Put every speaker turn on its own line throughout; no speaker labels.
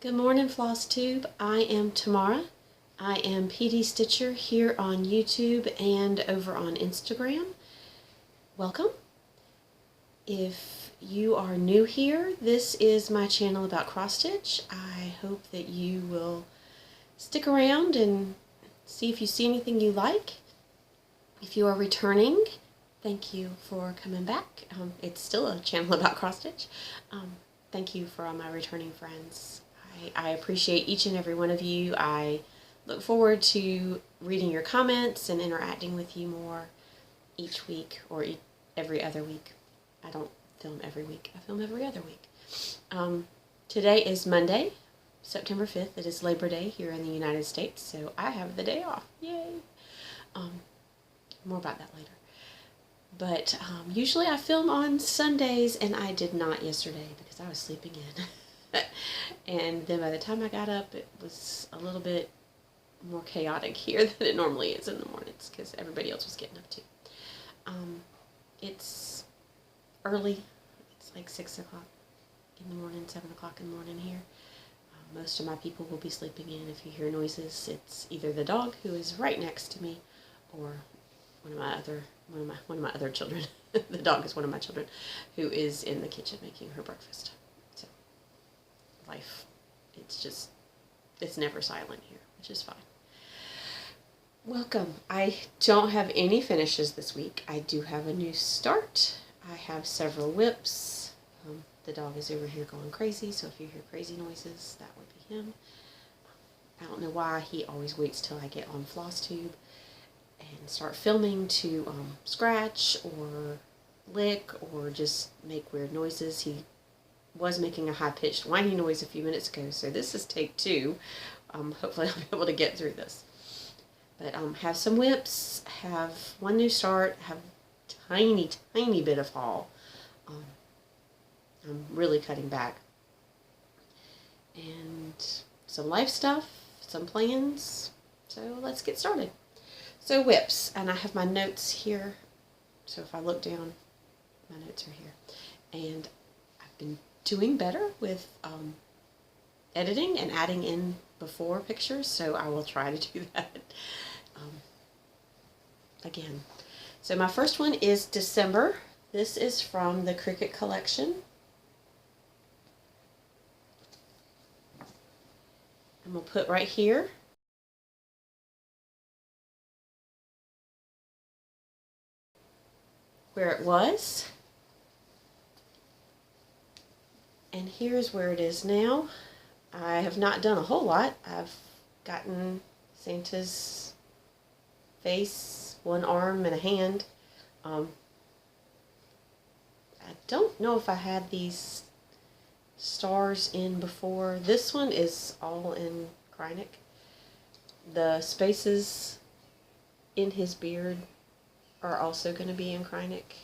Good morning, Flosstube. I am Tamara. I am PD Stitcher here on YouTube and over on Instagram. Welcome. If you are new here, this is my channel about cross stitch. I hope that you will stick around and see if you see anything you like. If you are returning, thank you for coming back. It's still a channel about cross stitch. Thank you for all my returning friends. I appreciate each and every one of you. I look forward to reading your comments and interacting with you more each week or every other week. I don't film every week. I film every other week. Today is Monday, September 5th. It is Labor Day here in the United States, so I have the day off. Yay! More about that later. But usually I film on Sundays, and I did not yesterday because I was sleeping in. And then by the time I got up, it was a little bit more chaotic here than it normally is in the mornings because everybody else was getting up too. It's early. It's like 6 o'clock in the morning, 7 o'clock in the morning here. Most of my people will be sleeping in. If you hear noises, it's either the dog who is right next to me or one of my other children. The dog is one of my children who is in the kitchen making her breakfast. So life, it's never silent here, which is fine. Welcome. I don't have any finishes this week. I do have a new start. I have several whips. The dog is over here going crazy, so if you hear crazy noises, that would be him. I don't know why he always waits till I get on Flosstube and start filming to scratch or lick or just make weird noises. He was making a high-pitched whiny noise a few minutes ago, so this is take 2. Hopefully I'll be able to get through this. But have some whips, have one new start, have tiny bit of haul. I'm really cutting back. And some life stuff, some plans. So let's get started. So whips, and I have my notes here. So if I look down, my notes are here. And I've been doing better with editing and adding in before pictures, so I will try to do that again. So my first one is December. This is from the Cricut collection. I'm going to put right here where it was. And here's where it is now. I have not done a whole lot. I've gotten Santa's face, one arm, and a hand. I don't know if I had these stars in before. This one is all in Krynic. The spaces in his beard are also going to be in Krynic.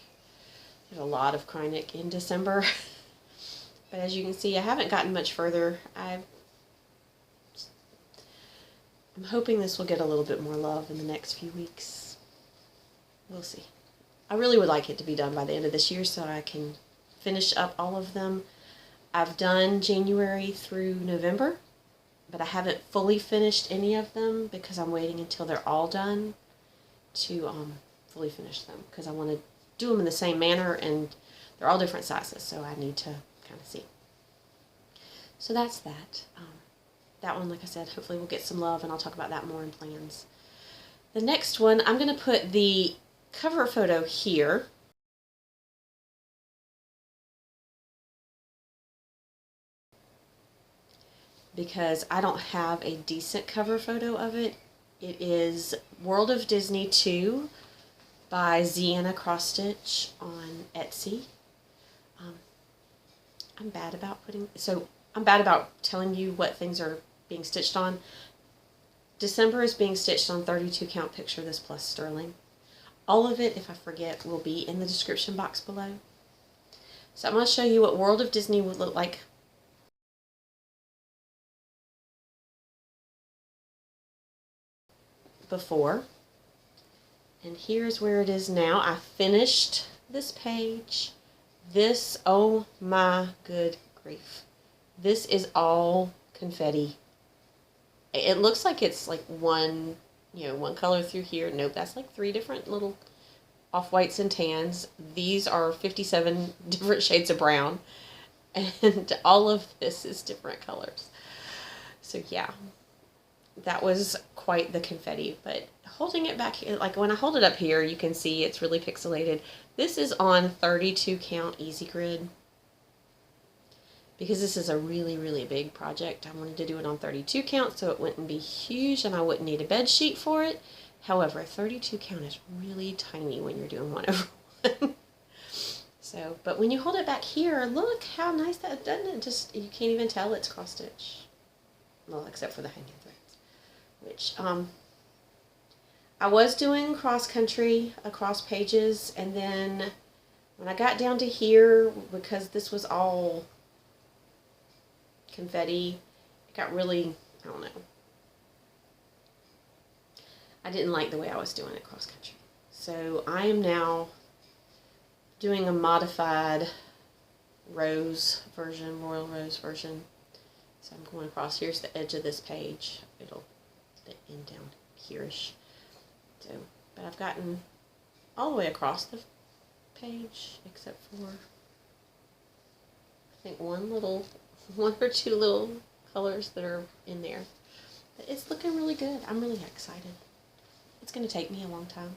There's a lot of Krynic in December. But as you can see, I haven't gotten much further. I'm hoping this will get a little bit more love in the next few weeks. We'll see. I really would like it to be done by the end of this year so I can finish up all of them. I've done January through November, but I haven't fully finished any of them because I'm waiting until they're all done to fully finish them because I want to do them in the same manner, and they're all different sizes, so I need to kind of see. So that's that. That one, like I said, hopefully will get some love, and I'll talk about that more in plans. The next one, I'm going to put the cover photo here. Because I don't have a decent cover photo of it. It is World of Disney 2 by ZAnna Cross Stitch on Etsy. I'm bad about telling you what things are being stitched on. December is being stitched on 32 count picture, this plus sterling. All of it, if I forget, will be in the description box below. So I'm going to show you what World of Disney would look like before. And here's where it is now. I finished this page. This, oh my good grief. This is all confetti. It looks like it's like one, one color through here. Nope, that's like 3 different little off-whites and tans. These are 57 different shades of brown. And all of this is different colors. So yeah, that was quite the confetti. But holding it back here, like when I hold it up here, you can see it's really pixelated. This is on 32 count easy grid. Because this is a really, really big project, I wanted to do it on 32 count so it wouldn't be huge and I wouldn't need a bed sheet for it. However, 32 count is really tiny when you're doing 1/1. So, but when you hold it back here, look how nice that, doesn't it? Just, you can't even tell it's cross stitch. Well, except for the hanging threads. Which, I was doing cross country across pages, and then when I got down to here, because this was all confetti, it got really, I don't know. I didn't like the way I was doing it cross country. So I am now doing a modified rose version, royal rose version. So I'm going across, here's the edge of this page. It'll end down here-ish. So, but I've gotten all the way across the page, except for, I think one or two little colors that are in there. But it's looking really good. I'm really excited. It's going to take me a long time.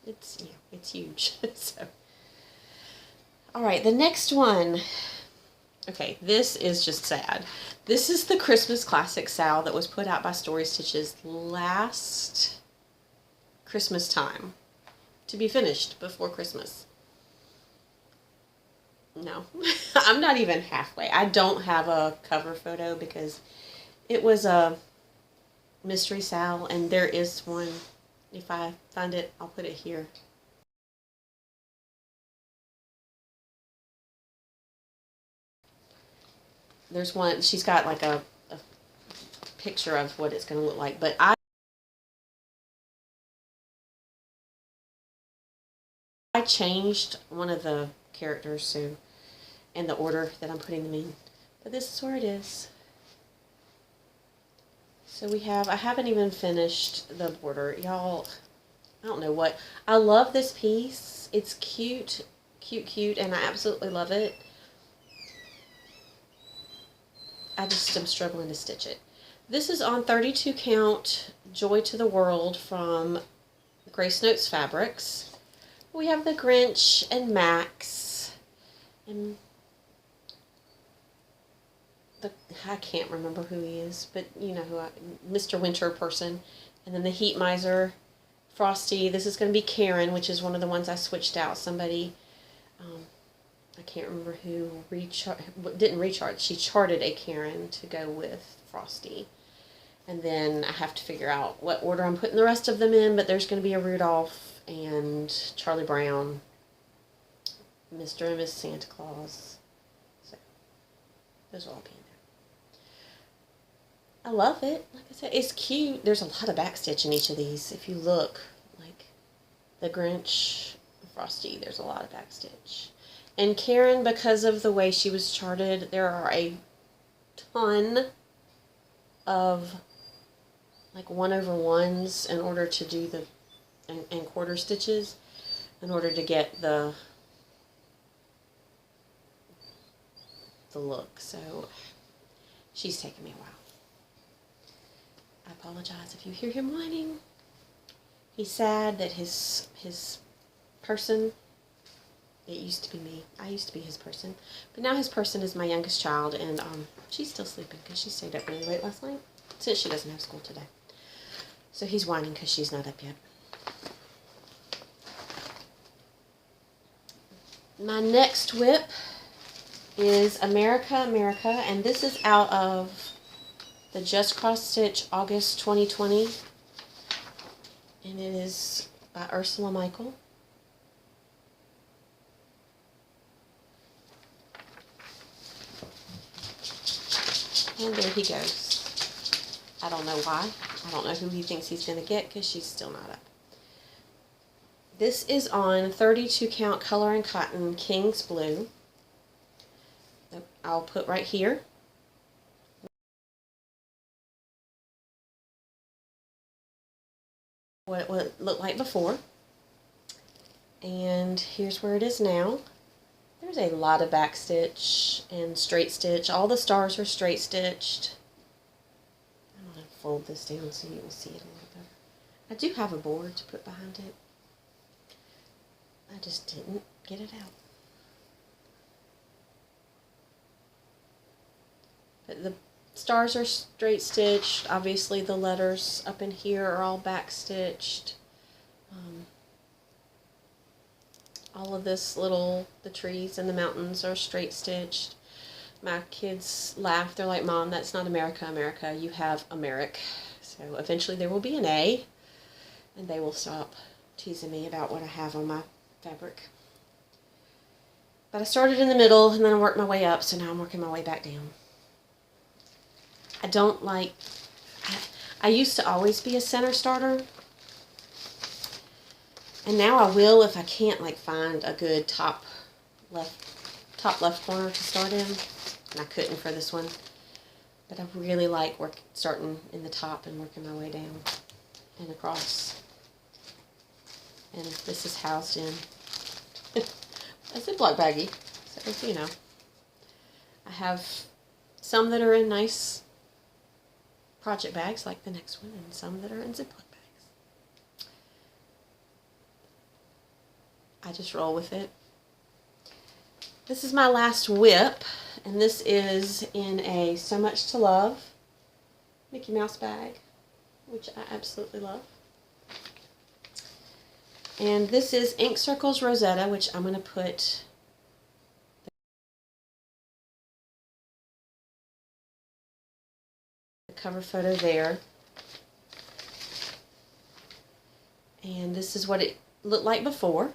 It's huge. So, all right, the next one. Okay, this is just sad. This is the Christmas Classic Sal that was put out by Story Stitches last Christmas time, to be finished before Christmas. No, I'm not even halfway. I don't have a cover photo because it was a mystery Sal, and there is one. If I find it, I'll put it here. There's one, she's got like a picture of what it's going to look like, but I changed one of the characters, so, in the order that I'm putting them in, but this is where it is. So we have, I haven't even finished the border, y'all. I don't know what, I love this piece. It's cute, and I absolutely love it. I just am struggling to stitch it. This is on 32 count Joy to the World from Grace Notes Fabrics. We have the Grinch and Max and I can't remember who he is, but you know who Mr. Winter person. And then the Heat Miser, Frosty. This is going to be Karen, which is one of the ones I switched out. Somebody, I can't remember who didn't recharge. She charted a Karen to go with Frosty. And then I have to figure out what order I'm putting the rest of them in, but there's going to be a Rudolph and Charlie Brown, Mr. and Miss Santa Claus. So those will all be in there. I love it. Like I said, it's cute. There's a lot of backstitch in each of these. If you look, like the Grinch, Frosty, there's a lot of backstitch. And Karen, because of the way she was charted, there are a ton of like 1/1s in order to do the and quarter stitches in order to get the look. So she's taking me a while. I apologize if you hear him whining. He's sad that his person, it used to be me. I used to be his person. But now his person is my youngest child, and she's still sleeping because she stayed up really late last night since she doesn't have school today. So he's whining because she's not up yet. My next whip is America, America, and this is out of the Just Cross Stitch August 2020, and it is by Ursula Michael. And there he goes. I don't know why. I don't know who he thinks he's going to get because she's still not up. This is on 32 count Color and Cotton King's Blue. I'll put right here. what it looked like before. And here's where it is now. There's a lot of back stitch and straight stitch. All the stars are straight stitched. I'm going to fold this down so you can see it a little better. I do have a board to put behind it. I just didn't get it out. But the stars are straight stitched. Obviously the letters up in here are all back stitched. All of this the trees and the mountains are straight stitched. My kids laugh. They're like, Mom, that's not America, America. You have Americ. So eventually there will be an A, and they will stop teasing me about what I have on my fabric. But I started in the middle, and then I worked my way up, so now I'm working my way back down. I don't like... I used to always be a center starter. And now I will if I can't like find a good top left corner to start in. And I couldn't for this one. But I really like starting in the top and working my way down and across. And this is housed in a Ziploc baggie. So, you know. I have some that are in nice project bags like the next one, and some that are in Ziploc bags. I just roll with it. This is my last whip, and this is in a So Much to Love Mickey Mouse bag, which I absolutely love. And this is Ink Circles Rosetta, which I'm going to put the cover photo there. And this is what it looked like before.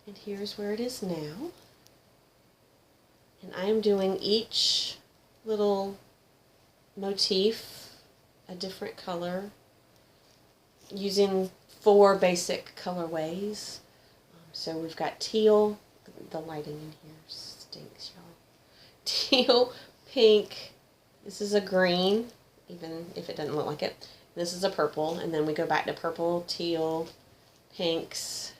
And here's where it is now. And I am doing each little motif a different color using 4 basic colorways. So we've got teal, the lighting in here stinks, y'all. Teal, pink, this is a green, even if it doesn't look like it. This is a purple, and then we go back to purple, teal, pinks.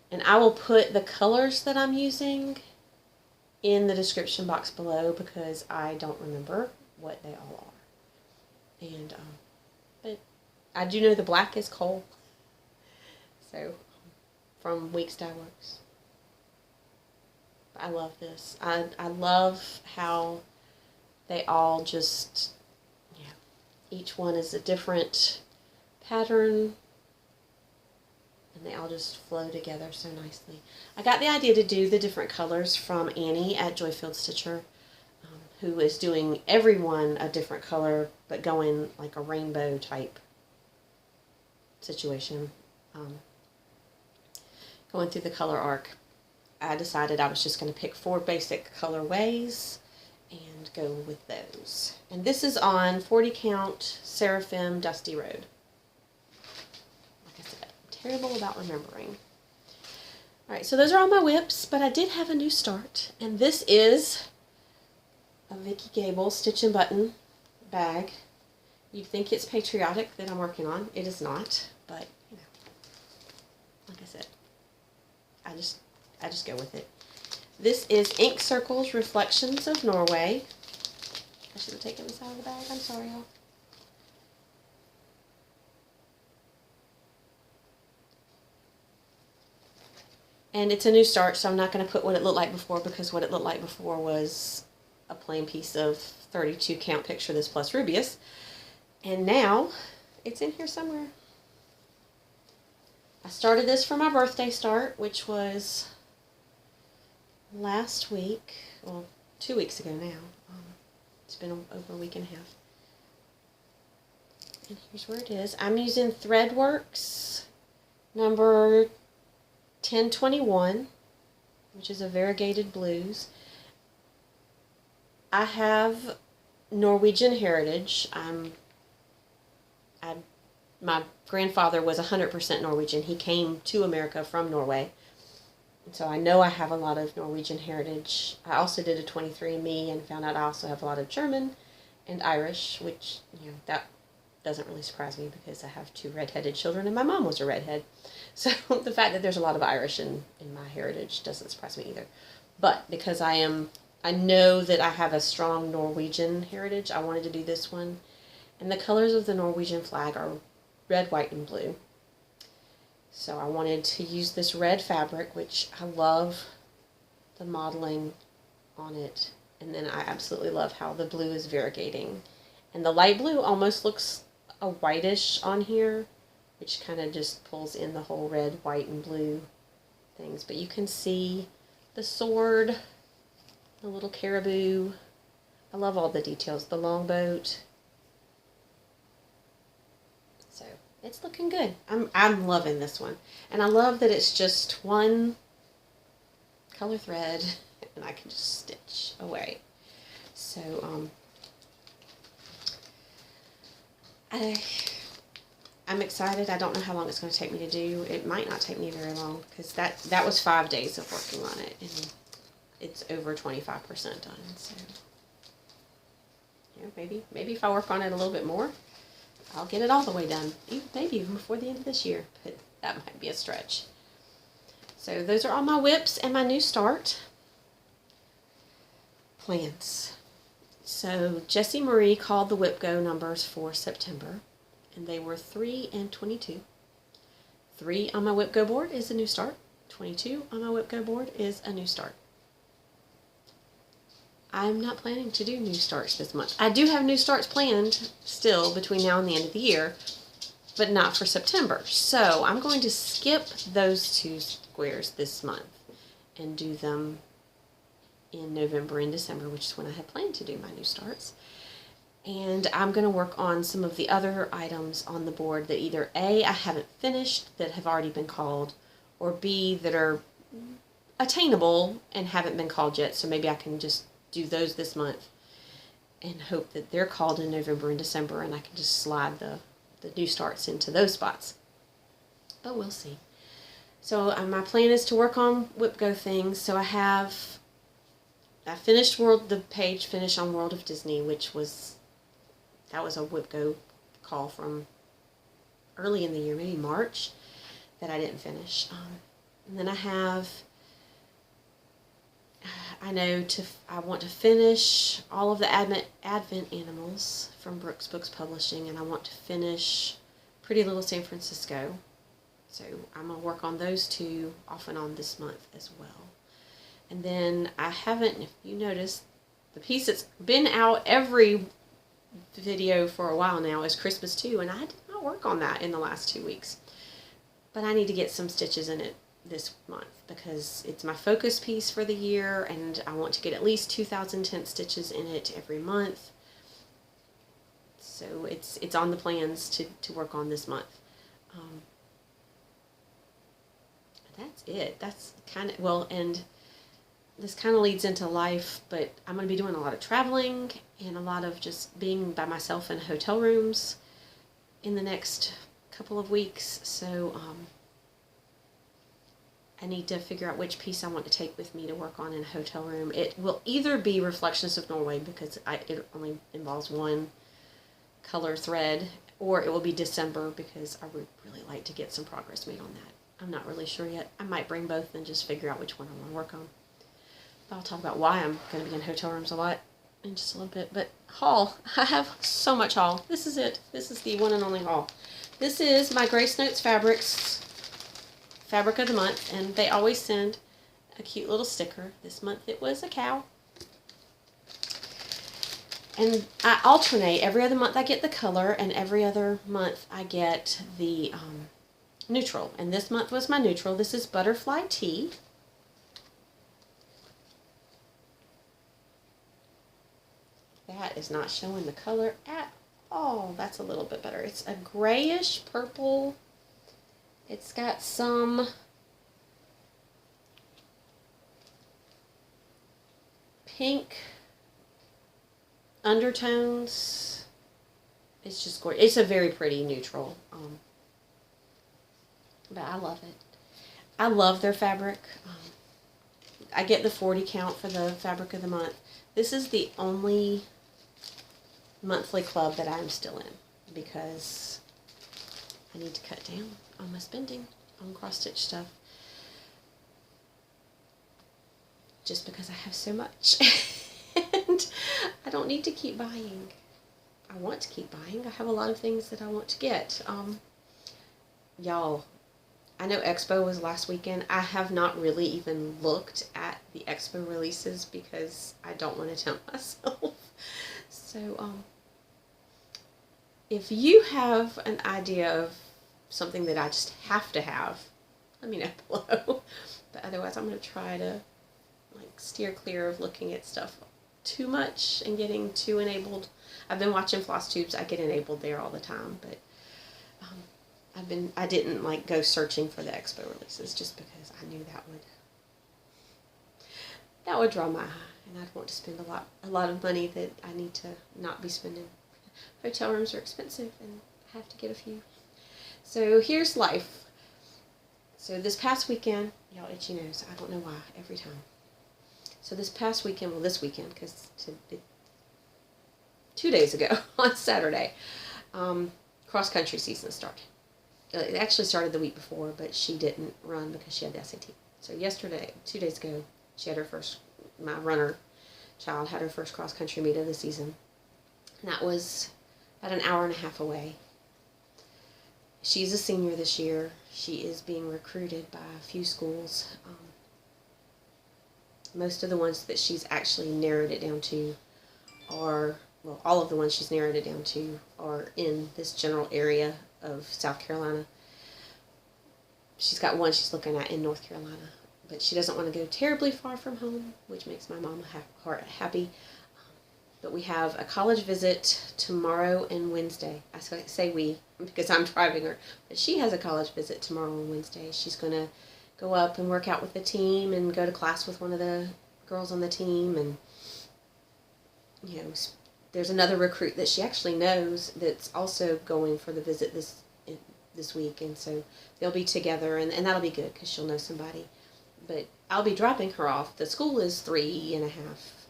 And I will put the colors that I'm using in the description box below because I don't remember what they all are. And, but I do know the black is coal. So, from Weeks Dye Works. I love this. I love how they all just, yeah, each one is a different pattern. And they all just flow together so nicely. I got the idea to do the different colors from Annie at Joyfield Stitcher, who is doing everyone a different color, but going like a rainbow type situation. Going through the color arc, I decided I was just going to pick 4 basic colorways and go with those. And this is on 40 count Seraphim Dusty Road. Terrible about remembering. Alright, so those are all my whips, but I did have a new start, and this is a Vicki Gable Stitch and Button bag. You'd think it's patriotic that I'm working on. It is not, but you know, like I said, I just go with it. This is Ink Circles Reflections of Norway. I should have taken this out of the bag. I'm sorry, y'all. And it's a new start, so I'm not going to put what it looked like before because what it looked like before was a plain piece of 32 count picture this plus Rubious. And now it's in here somewhere. I started this for my birthday start, which was last week, well, 2 weeks ago now. It's been over a week and a half. And here's where it is. I'm using Threadworx number 1021, which is a variegated blues. I have Norwegian heritage. My grandfather was 100% Norwegian. He came to America from Norway. And so I know I have a lot of Norwegian heritage. I also did a 23andMe and found out I also have a lot of German and Irish, which, that doesn't really surprise me because I have 2 redheaded children and my mom was a redhead. So the fact that there's a lot of Irish in my heritage doesn't surprise me either. But because I know that I have a strong Norwegian heritage, I wanted to do this one. And the colors of the Norwegian flag are red, white, and blue. So I wanted to use this red fabric, which I love the modeling on it. And then I absolutely love how the blue is variegating. And the light blue almost looks a whitish on here, which kind of just pulls in the whole red, white, and blue things. But you can see the sword, the little caribou. I love all the details. The longboat. So it's looking good. I'm loving this one. And I love that it's just one color thread and I can just stitch away. So I'm excited. I don't know how long it's going to take me to do. It might not take me very long because that was 5 days of working on it, and it's over 25% done. So maybe if I work on it a little bit more, I'll get it all the way done. Maybe even before the end of this year, but that might be a stretch. So those are all my whips and my new start plans. So Jessie Marie called the whip go numbers for September, and they were 3 and 22. 3 on my whip go board is a new start. 22 on my whip go board is a new start. I'm not planning to do new starts this month. I do have new starts planned still between now and the end of the year, but not for September. So I'm going to skip those 2 squares this month and do them in November and December, which is when I had planned to do my new starts. And I'm going to work on some of the other items on the board that either A, I haven't finished that have already been called, or B, that are attainable and haven't been called yet. So maybe I can just do those this month and hope that they're called in November and December, and I can just slide the new starts into those spots. But we'll see. So my plan is to work on whip go things. So I finished the page finish on World of Disney, which was a whip go call from early in the year, maybe March, that I didn't finish. And then I want to finish all of the Advent animals from Brooks Books Publishing, and I want to finish Pretty Little San Francisco. So I'm going to work on those 2 off and on this month as well. And then I haven't, if you noticed, the piece that's been out every video for a while now is Christmas 2, and I did not work on that in the last 2 weeks. But I need to get some stitches in it this month because it's my focus piece for the year, and I want to get at least 2,010 stitches in it every month. So it's on the plans to work on this month. That's it. That's kind of, well, and this kind of leads into life, but I'm going to be doing a lot of traveling and a lot of just being by myself in hotel rooms in the next couple of weeks. So I need to figure out which piece I want to take with me to work on in a hotel room. It will either be Reflections of Norway because it only involves 1 color thread, or it will be December because I would really like to get some progress made on that. I'm not really sure yet. I might bring both and just figure out which one I want to work on. I'll talk about why I'm going to be in hotel rooms a lot in just a little bit. But haul. I have so much haul. This is it. This is the one and only haul. This is my Grace Notes Fabrics Fabric of the Month, and they always send a cute little sticker. This month it was a cow. And I alternate. Every other month I get the color, and every other month I get the neutral. And this month was my neutral. This is Butterfly Tea. That is not showing the color at all. That's a little bit better. It's a grayish purple. It's got some pink undertones. It's just gorgeous. It's a very pretty neutral. But I love it. I love their fabric. I get the 40 count for the Fabric of the Month. This is the only monthly club that I'm still in, because I need to cut down on my spending on cross stitch stuff, just because I have so much. And I don't need to keep buying. I want to keep buying. I have a lot of things that I want to get. Y'all, I know Expo was last weekend. I have not really even looked at the Expo releases because I don't want to tempt myself. So, if you have an idea of something that I just have to have, let me know below. But otherwise, I'm going to try to steer clear of looking at stuff too much and getting too enabled. I've been watching Flosstubes. I get enabled there all the time, but I didn't go searching for the Expo releases just because I knew that would draw my eye, and I'd want to spend a lot of money that I need to not be spending. Hotel rooms are expensive, and I have to get a few. So here's life. So this past weekend, y'all itchy nose. I don't know why every time. So this past weekend, well, this weekend, because 2 days ago on Saturday, cross country season started. It actually started the week before, but she didn't run because she had the SAT. So yesterday, 2 days ago, she had my runner child had her first cross country meet of the season. And that was about an hour and a half away. She's a senior this year. She is being recruited by a few schools. Most of the ones that she's actually narrowed it down to are, well, all of the ones she's narrowed it down to are in this general area of South Carolina. She's got one she's looking at in North Carolina, but she doesn't want to go terribly far from home, which makes my mom heart happy. But we have a college visit tomorrow and Wednesday. I say we because I'm driving her, but she has a college visit tomorrow and Wednesday. She's going to go up and work out with the team and go to class with one of the girls on the team. And, there's another recruit that she actually knows that's also going for the visit this week. And so they'll be together, and that'll be good because she'll know somebody. But I'll be dropping her off. The school is 3.5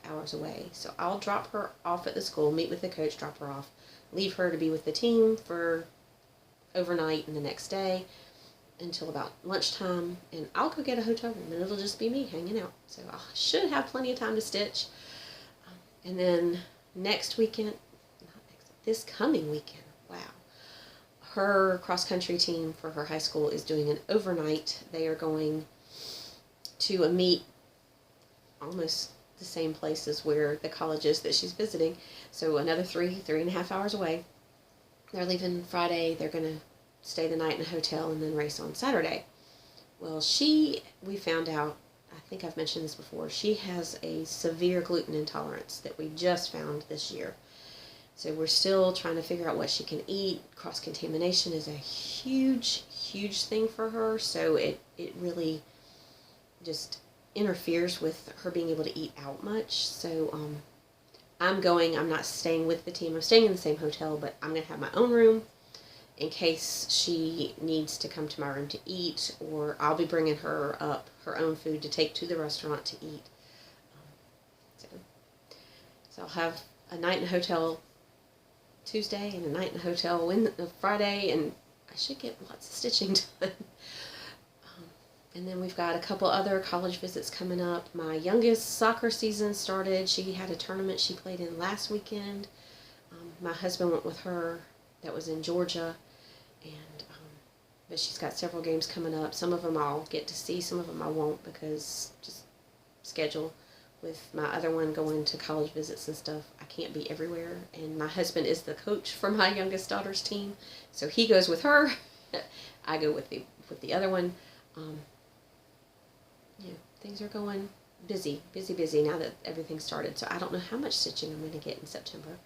hours away. So I'll drop her off at the school, meet with the coach, drop her off, leave her to be with the team for overnight and the next day until about lunchtime, and I'll go get a hotel room, and it'll just be me hanging out. So I should have plenty of time to stitch. And then this coming weekend, wow, her cross-country team for her high school is doing an overnight. They are going to a meet almost the same places where the college is that she's visiting. So another 3.5 hours away. They're leaving Friday. They're going to stay the night in a hotel and then race on Saturday. Well, we found out, I think I've mentioned this before, she has a severe gluten intolerance that we just found this year. So we're still trying to figure out what she can eat. Cross-contamination is a huge, huge thing for her, so it really just interferes with her being able to eat out much. So I'm not staying with the team. I'm staying in the same hotel, but I'm going to have my own room in case she needs to come to my room to eat, or I'll be bringing her up her own food to take to the restaurant to eat. So I'll have a night in a hotel Tuesday and a night in a hotel Friday, and I should get lots of stitching done. And then we've got a couple other college visits coming up. My youngest soccer season started. She had a tournament she played in last weekend. My husband went with her. That was in Georgia. But she's got several games coming up. Some of them I'll get to see, some of them I won't, because just schedule with my other one going to college visits and stuff. I can't be everywhere. And my husband is the coach for my youngest daughter's team, so he goes with her. I go with the other one. Things are going busy now that everything started. So I don't know how much stitching I'm going to get in September.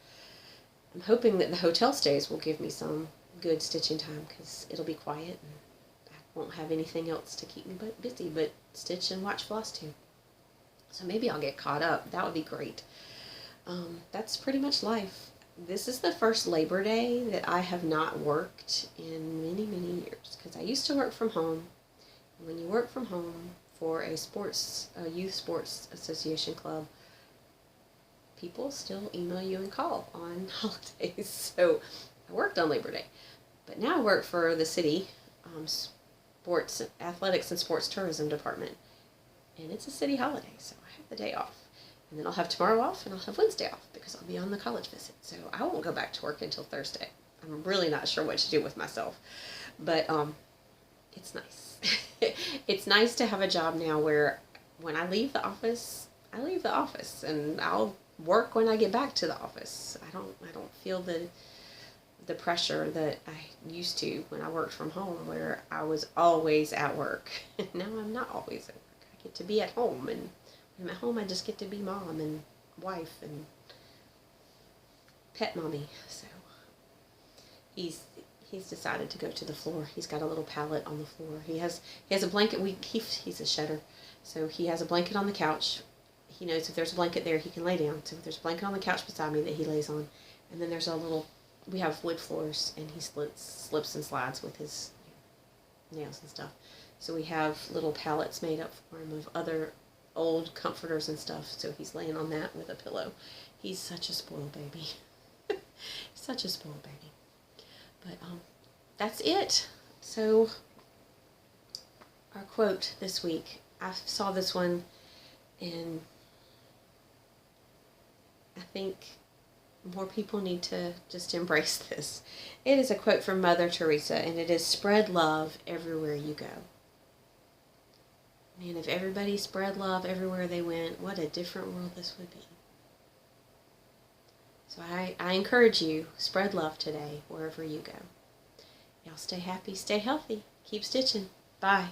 I'm hoping that the hotel stays will give me some good stitching time, because it'll be quiet and I won't have anything else to keep me busy but stitch and watch Flosstube. So maybe I'll get caught up. That would be great. That's pretty much life. This is the first Labor Day that I have not worked in many, many years, because I used to work from home. And when you work from home for a youth sports association club, people still email you and call on holidays. So I worked on Labor Day, but now I work for the city sports, athletics and sports tourism department, and it's a city holiday, so I have the day off. And then I'll have tomorrow off, and I'll have Wednesday off because I'll be on the college visit. So I won't go back to work until Thursday. I'm really not sure what to do with myself, but it's nice. It's nice to have a job now where when I leave the office, and I'll work when I get back to the office. I don't feel the pressure that I used to when I worked from home, where I was always at work. Now I'm not always at work. I get to be at home, and when I'm at home, I just get to be mom and wife and pet mommy. So he's decided to go to the floor. He's got a little pallet on the floor. He has a blanket. He's a shedder, so he has a blanket on the couch. He knows if there's a blanket there, he can lay down. So there's a blanket on the couch beside me that he lays on, and then there's a little. We have wood floors, and he slips and slides with his nails and stuff. So we have little pallets made up for him of other old comforters and stuff. So he's laying on that with a pillow. He's such a spoiled baby. Such a spoiled baby. But that's it. So our quote this week, I saw this one, and I think more people need to just embrace this. It is a quote from Mother Teresa, and it is, "Spread love everywhere you go." Man, if everybody spread love everywhere they went, what a different world this would be. So I encourage you, spread love today wherever you go. Y'all stay happy, stay healthy, keep stitching. Bye.